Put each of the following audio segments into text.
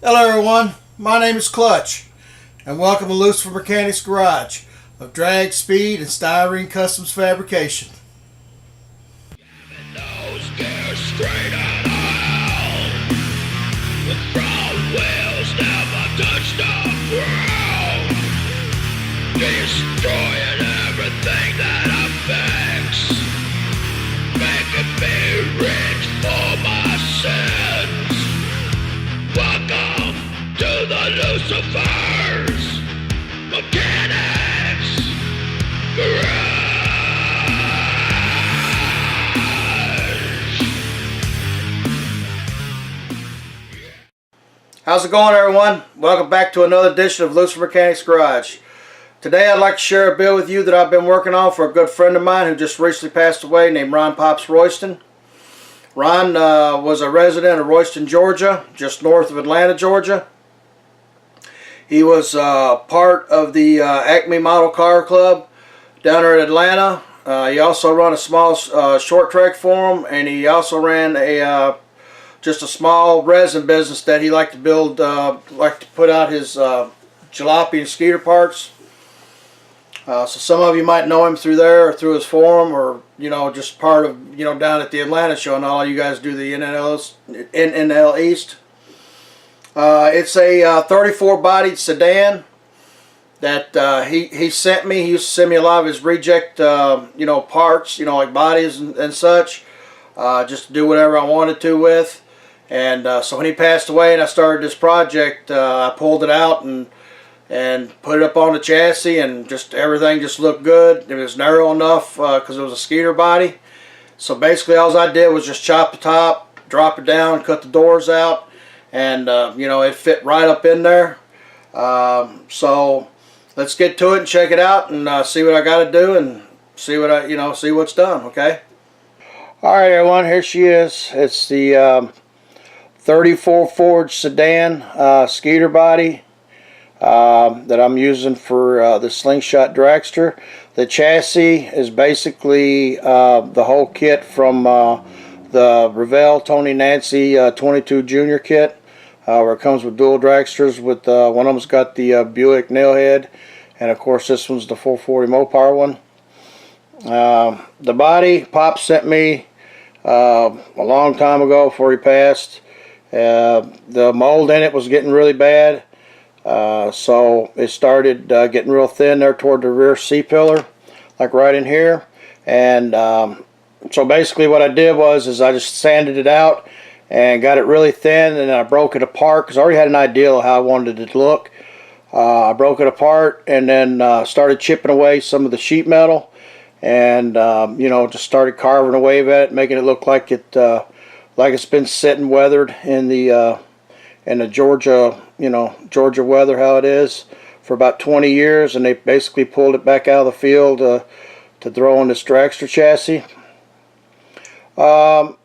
Hello everyone, my name is Clutch, and welcome to Lucifer Mechanics Garage of drag, speed, and styrene customs fabrication. Those gears straight at all. The front wheels never touch the ground, destroying everything that affects, making me rich for my sins. Welcome to the Lucifer's Mechanics Garage. How's it going everyone? Welcome back to another edition of Lucifer Mechanics Garage. Today I'd like to share a build with you that I've been working on for a good friend of mine who just recently passed away, named Ron Pops Royston. Ron was a resident of Royston, Georgia, just north of Atlanta, Georgia. He was part of the Acme Model Car Club down there in Atlanta. He also ran a small short track for him, and he also ran a just a small resin business that he liked to build, liked to put out his jalopy and skeeter parts. So some of you might know him through there or through his forum, or just part of down at the Atlanta show. And all you guys do the NNL East. It's a 34 bodied sedan that he sent me. He used to send me a lot of his reject parts, like bodies and such, just to do whatever I wanted to with. And so when he passed away and I started this project, I pulled it out and put it up on the chassis, and just everything just looked good. It was narrow enough because it was a skeeter body. So basically all I did was just chop the top, drop it down, cut the doors out, and it fit right up in there. So let's get to it and check it out and see what I got to do and see what see what's done. Okay. All right, everyone. Here she is. It's the 34 Ford sedan skeeter body that I'm using for the Slingshot Dragster. The chassis is basically the whole kit from the Revell Tony Nancy 22 Junior kit, where it comes with dual dragsters. With one of them's got the Buick nailhead, and of course this one's the 440 Mopar one. The body Pop sent me a long time ago before he passed. The mold in it was getting really bad, so it started getting real thin there toward the rear C-pillar, like right in here. And so basically what I did was I just sanded it out and got it really thin, and then I broke it apart because I already had an idea of how I wanted it to look. I broke it apart and then started chipping away some of the sheet metal, and just started carving away at it, making it look like it's been sitting weathered in the Georgia, Georgia weather, how it is, for about 20 years, and they basically pulled it back out of the field to throw on this dragster chassis.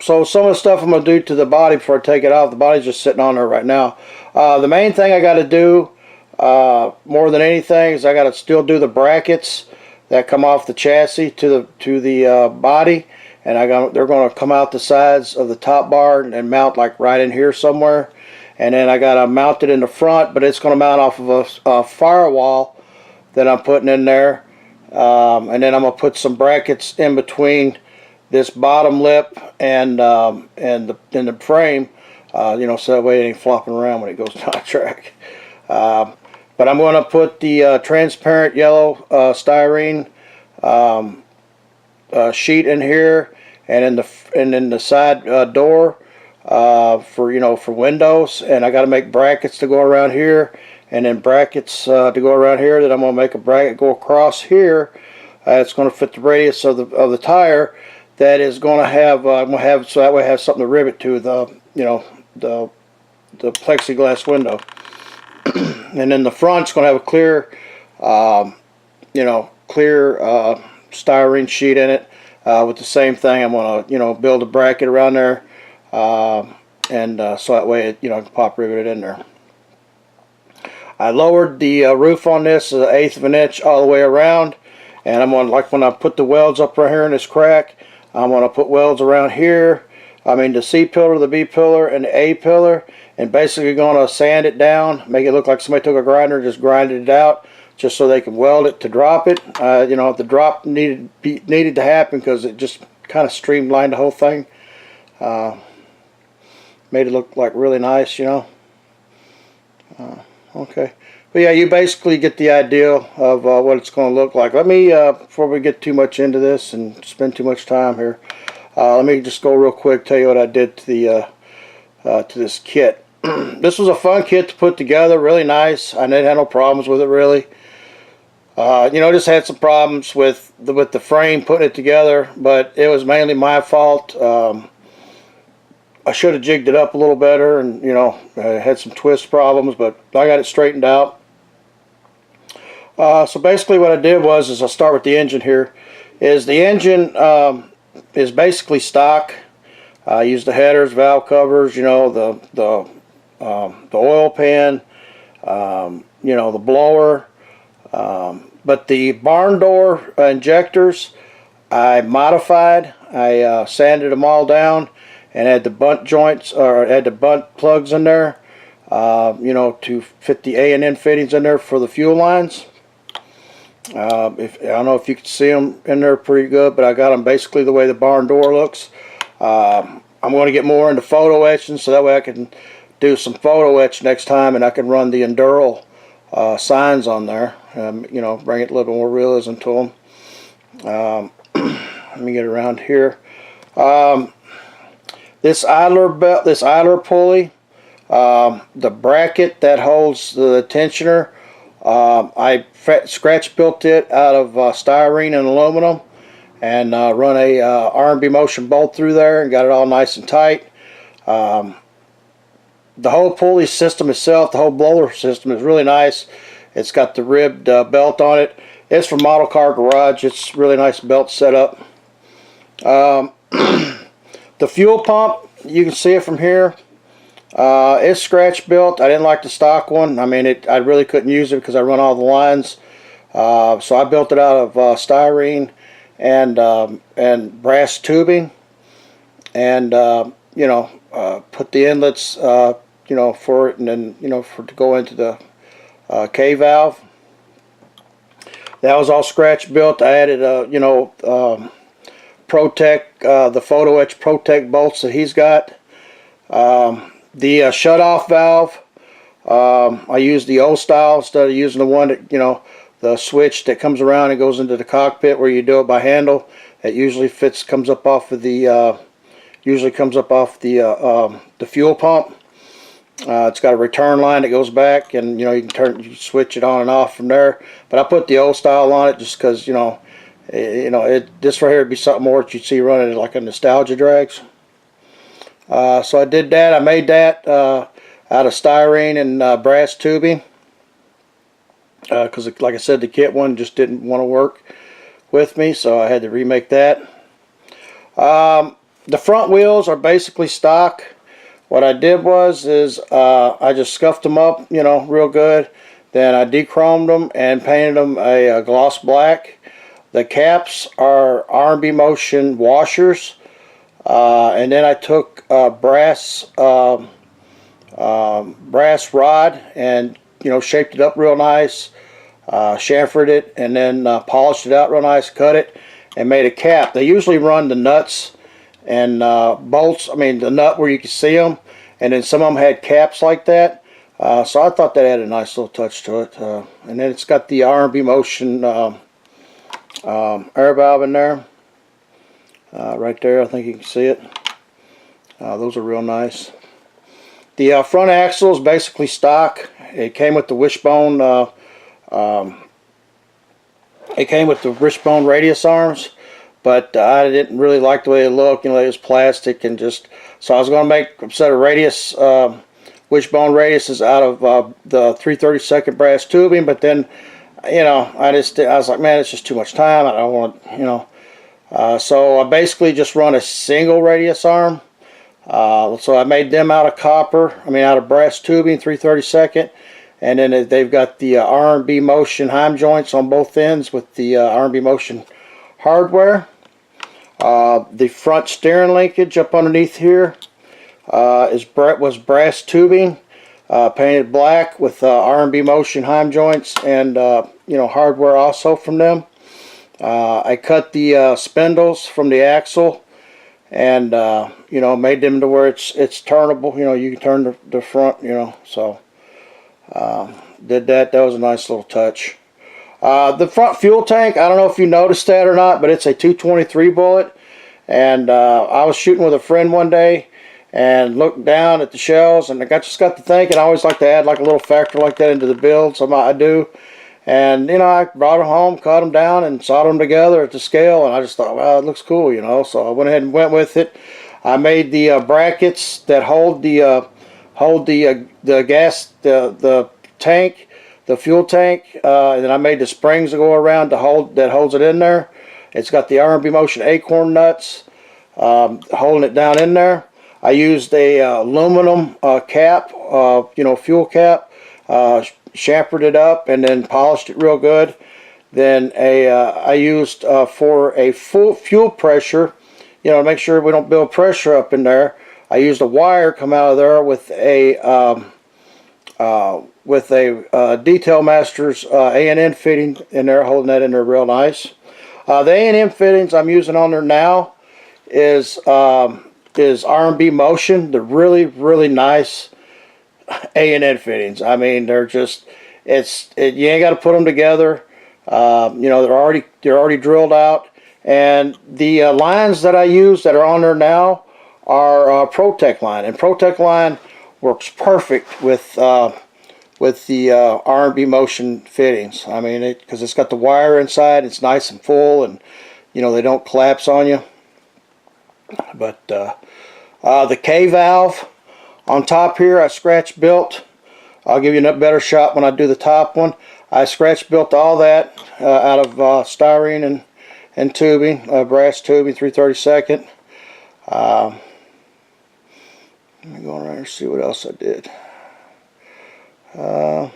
So some of the stuff I'm going to do to the body before I take it off. The body's just sitting on there right now. The main thing I got to do, more than anything, is I got to still do the brackets that come off the chassis to the body. And they're going to come out the sides of the top bar and mount like right in here somewhere. And then I got to mount it in the front, but it's going to mount off of a firewall that I'm putting in there. And then I'm going to put some brackets in between this bottom lip and the frame, so that way it ain't flopping around when it goes down the track. But I'm going to put the transparent yellow styrene sheet in here, and in the side door for windows. And I got to make brackets to go around here, and then brackets to go around here. Then I'm going to make a bracket go across here. It's going to fit the radius of the tire. That is going to have I'm going to have, so that way I have something to rivet to the plexiglass window. And then the front's going to have a clear styrene sheet in it. With the same thing, I'm going to build a bracket around there, and so that way it I can pop rivet it in there. I lowered the roof on this 1/8 of an inch all the way around, and I'm going to, like when I put the welds up right here in this crack, I'm going to put welds around here the C pillar, the B pillar, and the A pillar, and basically going to sand it down, make it look like somebody took a grinder, just grinded it out, just so they can weld it to drop it. You know, the drop needed to happen because it just kind of streamlined the whole thing. Made it look like really nice, you know. Okay, but yeah, you basically get the idea of what it's going to look like. Let me, before we get too much into this and spend too much time here, let me just go real quick, tell you what I did to the to this kit. This was a fun kit to put together, really nice. I didn't have no problems with it really. You know, just had some problems with the frame putting it together, but it was mainly my fault. I should have jigged it up a little better, and you know, had some twist problems, but I got it straightened out. So basically what I did was, I'll start with the engine here, is the engine is basically stock. I used the headers, valve covers, you know, the oil pan, you know, the blower, but the barn door injectors I modified. I sanded them all down and had the bunt joints, or had the bunt plugs in there, you know, to fit the A and N fittings in there for the fuel lines. I don't know if you can see them in there pretty good, but I got them basically the way the barn door looks. I'm going to get more into photo etching, so that way I can do some photo etch next time, and I can run the Enduro signs on there. You know, bring it a little more realism to them. Let me get around here. This idler belt, this idler pulley, the bracket that holds the tensioner, I scratch built it out of styrene and aluminum, and run a R&B motion bolt through there and got it all nice and tight. The whole pulley system itself, the whole blower system, is really nice. It's got the ribbed belt on it. It's from Model Car Garage. It's really nice belt setup. The fuel pump, you can see it from here. It's scratch built. I didn't like the stock one. I mean, I really couldn't use it because I run all the lines. So I built it out of styrene and brass tubing, and you know, put the inlets, you know, for it, and then, you know, to go into the K valve. That was all scratch built. I added you know, Protect, the Photo Etch Protect bolts that he's got. The shut-off valve, I used the old style instead of using the one that, you know, the switch that comes around and goes into the cockpit where you do it by handle. It usually comes up off of the, the fuel pump. It's got a return line that goes back, and you know, you switch it on and off from there. But I put the old style on it just because, you know, this right here would be something more that you'd see running like a nostalgia drags. So I did that. I made that out of styrene and brass tubing, because like I said, the kit one just didn't want to work with me, so I had to remake that. The front wheels are basically stock. What I did was I just scuffed them up, you know, real good. Then I de-chromed them and painted them a gloss black. The caps are R&B Motion washers, and then I took brass rod and, you know, shaped it up real nice, chamfered it, and then polished it out real nice, cut it, and made a cap. They usually run the nuts and bolts. I mean, the nut where you can see them, and then some of them had caps like that. So I thought that added a nice little touch to it. And then it's got the R&B Motion air valve in there, right there. I think you can see it. Those are real nice. The front axle is basically stock. It came with the wishbone. It came with the wishbone radius arms, but I didn't really like the way it looked. You know, it was plastic, and just so I was going to make a set of radius wishbone radiuses out of the 3/32 brass tubing, but then, you know, I was like, man, it's just too much time. I don't want, you know. So I basically just run a single radius arm. So I made them out of copper. I mean, out of brass tubing, 3/32, and then they've got the R&B Motion heim joints on both ends with the R&B Motion hardware. The front steering linkage up underneath here was brass tubing, painted black with R&B Motion heim joints and hardware also from them. I cut the spindles from the axle and made them to where it's turnable. You can turn the front. So did that. That was a nice little touch. The front fuel tank, I don't know if you noticed that or not, but it's a 223 bullet. And I was shooting with a friend one day and looked down at the shells, and I just got to thinking I always like to add like a little factor like that into the build. So I do. And I brought them home, cut them down, and soldered them together at the scale. And I just thought, well, it looks cool, So I went ahead and went with it. I made the brackets that hold the gas, the tank, the fuel tank, and then I made the springs that go around that holds it in there. It's got the R&B Motion acorn nuts holding it down in there. I used a aluminum cap, fuel cap, chamfered it up and then polished it real good. Then I used for a full fuel pressure, to make sure we don't build pressure up in there. I used a wire come out of there with a Detail Masters A&N fitting in there, holding that in there real nice. The A&M fittings I'm using on there now is R&B Motion. They're really, really nice A&N fittings. I mean, they're just, you ain't got to put them together. They're already drilled out. And the lines that I use that are on there now are Protect line, and Protect line works perfect with the R&B Motion fittings. I mean, because it's got the wire inside, it's nice and full, and they don't collapse on you. But the K valve on top here, I scratch built. I'll give you a better shot when I do the top one. I scratch built all that out of styrene and tubing, brass tubing, 3/32. Let me go around here and see what else I did. I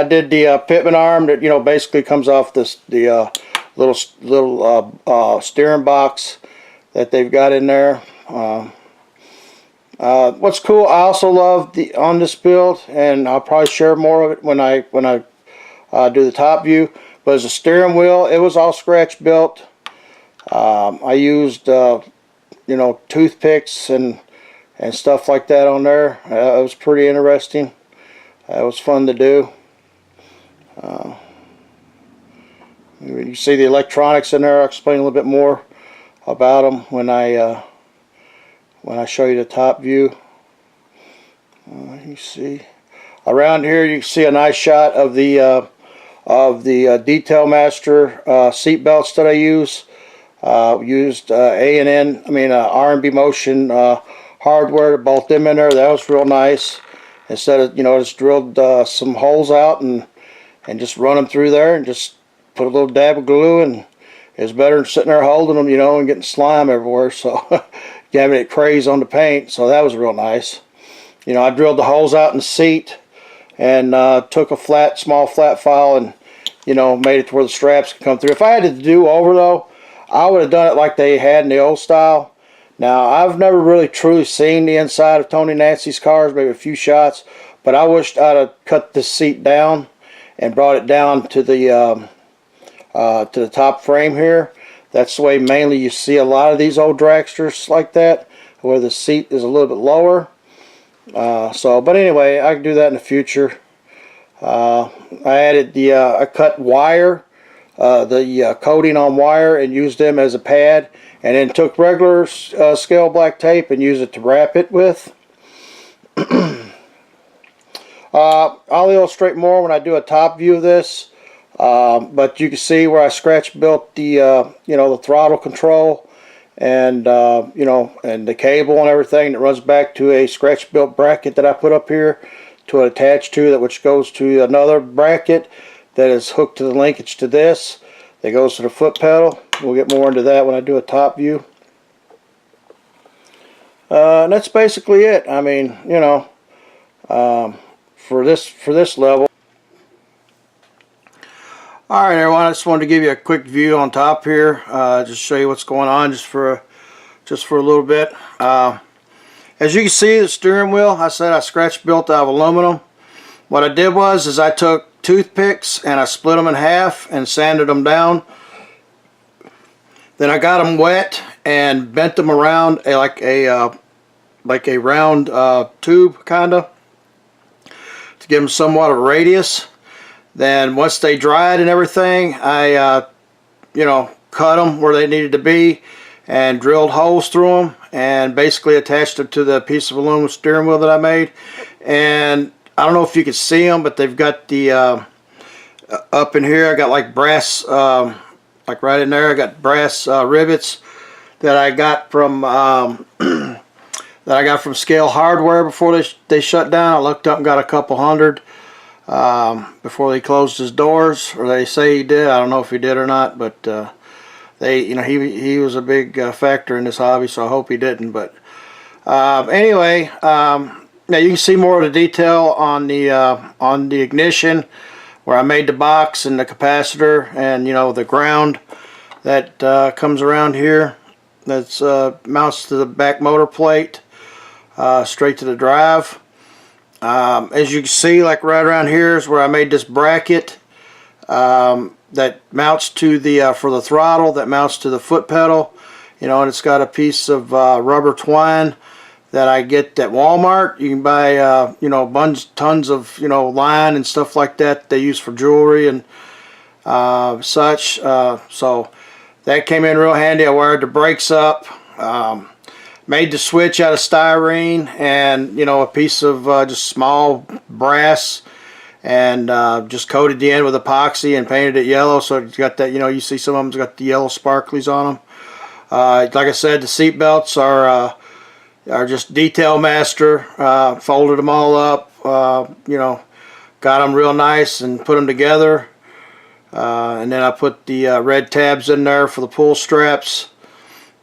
did the pitman arm that basically comes off the little steering box that they've got in there. What's cool, I also love on this build, and I'll probably share more of it when I do the top view. But as a steering wheel, it was all scratch built. I used toothpicks and stuff like that on there. It was pretty interesting. It was fun to do. You see the electronics in there. I'll explain a little bit more about them when I show you the top view. You see around here, you can see a nice shot of the Detail Master seat belts that I use. Used R&B Motion hardware to bolt them in there. That was real nice. Instead of just drilled some holes out and just run them through there and just put a little dab of glue, and it's better than sitting there holding them and getting slime everywhere, so having it craze on the paint. So that was real nice. I drilled the holes out in the seat and took a small flat file and made it to where the straps could come through. If I had to do over though, I would have done it like they had in the old style. Now, I've never really truly seen the inside of Tony Nancy's cars, maybe a few shots, but I wished I'd have cut this seat down and brought it down to the top frame here. That's the way mainly you see a lot of these old dragsters like that, where the seat is a little bit lower. But anyway, I can do that in the future. I added I cut wire, the coating on wire, and used them as a pad, and then took regular scale black tape and used it to wrap it with. I'll illustrate more when I do a top view of this, but you can see where I scratch built the the throttle control and and the cable and everything that runs back to a scratch built bracket that I put up here to attach to, which goes to another bracket that is hooked to the linkage to this that goes to the foot pedal. We'll get more into that when I do a top view. And that's basically it. I mean, for this level. Alright everyone, I just wanted to give you a quick view on top here, just show you what's going on just for a little bit. As you can see, the steering wheel, I said I scratch built out of aluminum. What I did was I took toothpicks and I split them in half and sanded them down. Then I got them wet and bent them around like a round tube kinda, to give them somewhat of a radius. Then once they dried and everything, I cut them where they needed to be and drilled holes through them and basically attached them to the piece of aluminum steering wheel that I made. And I don't know if you can see them, but they've got the up in here I got like brass, like right in there I got brass rivets that I got from Scale Hardware before they shut down. I looked up and got a couple hundred before they closed his doors, or they say he did. I don't know if he did or not, but he was a big factor in this hobby, so I hope he didn't. But anyway, now you can see more of the detail on the ignition, where I made the box and the capacitor and the ground that comes around here. That's mounts to the back motor plate, straight to the drive. As you can see, like right around here is where I made this bracket that mounts to the for the throttle, that mounts to the foot pedal, and it's got a piece of rubber twine that I get at Walmart. You can buy tons of line and stuff like that they use for jewelry and such. So that came in real handy. I wired the brakes up. Made the switch out of styrene and a piece of just small brass, and just coated the end with epoxy and painted it yellow, so it's got that, you see some of them's got the yellow sparklies on them. Like I said, the seat belts are just Detail Master. Folded them all up, got them real nice and put them together, and then I put the red tabs in there for the pull straps.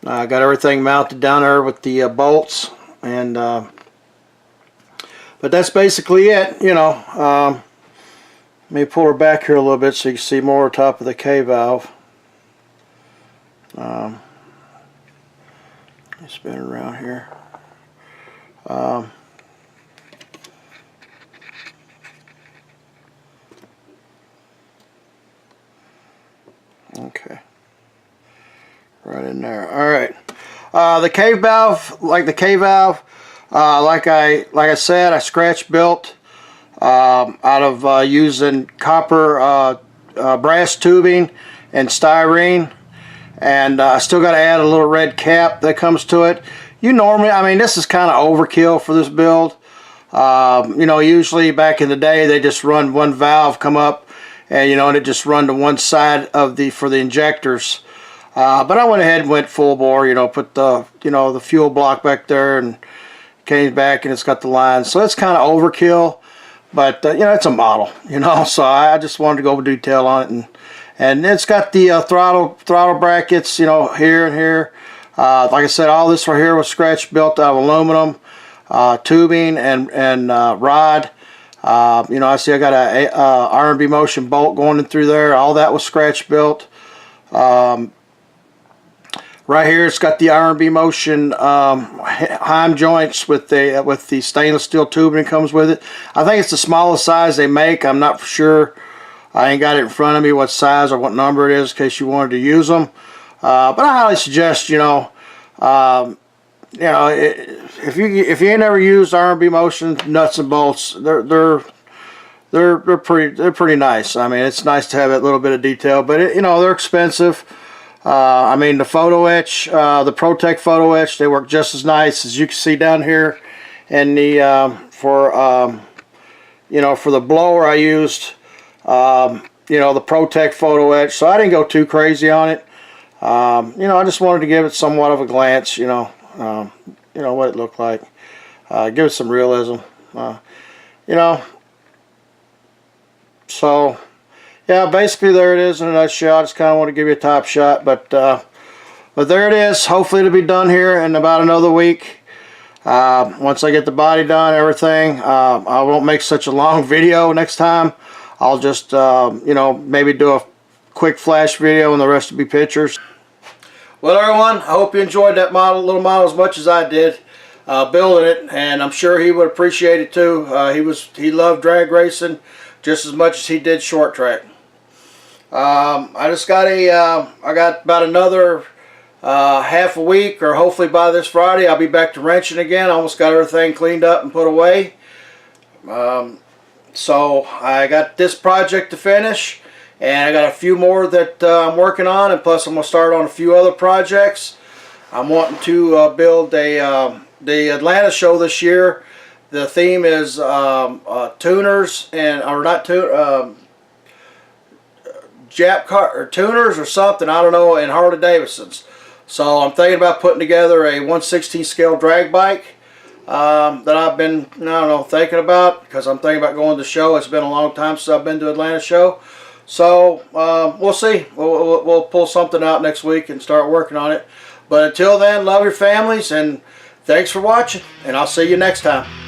I got everything mounted down there with the bolts, and but that's basically it. Let me pull her back here a little bit so you can see more on top of the K valve. Spin it around here. Okay. Right in there. All right. The K valve, like I said, I scratch built out of using copper brass tubing and styrene, and I still got to add a little red cap that comes to it. This is kind of overkill for this build. Usually back in the day they just run one valve come up, and and it just run to one side of for the injectors. But I went ahead and went full bore, put the the fuel block back there and came back, and it's got the lines. So it's kind of overkill, but it's a model, so I just wanted to go over detail on it, and it's got the throttle brackets, here and here. Like I said, all this right here was scratch built out of aluminum, tubing and rod. I see I got a R&B motion bolt going in through there. All that was scratch built. Right here, it's got the R&B motion heim joints with the stainless steel tubing that comes with it. I think it's the smallest size they make. I'm not for sure. I ain't got it in front of me what size or what number it is in case you wanted to use them. But I highly suggest, if you ain't never used R&B motion nuts and bolts, they're pretty nice. It's nice to have that little bit of detail, but they're expensive. The photo etch, the ProTech photo etch, they work just as nice as you can see down here. And the for the blower I used the ProTech photo etch, so I didn't go too crazy on it. I just wanted to give it somewhat of a glance, what it looked like, give it some realism, so yeah, basically there it is in a nutshell. I just kind of want to give you a top shot, but there it is. Hopefully it'll be done here in about another week. Once I get the body done, everything, I won't make such a long video next time. I'll just maybe do a quick flash video and the rest will be pictures. Well, everyone, I hope you enjoyed that little model as much as I did building it, and I'm sure he would appreciate it too. He loved drag racing just as much as he did short track. I got about another half a week, or hopefully by this Friday I'll be back to wrenching again. I almost got everything cleaned up and put away. So I got this project to finish, and I got a few more that I'm working on, and plus I'm going to start on a few other projects. I'm wanting to build the Atlanta show this year. The theme is tuners and, or not Jap car or tuners or something, I don't know, and Harley Davidsons. So I'm thinking about putting together a 1/16 scale drag bike that I've been, I don't know, thinking about, because I'm thinking about going to the show. It's been a long time since I've been to Atlanta show. So we'll see. We'll pull something out next week and start working on it. But until then, love your families, and thanks for watching, and I'll see you next time.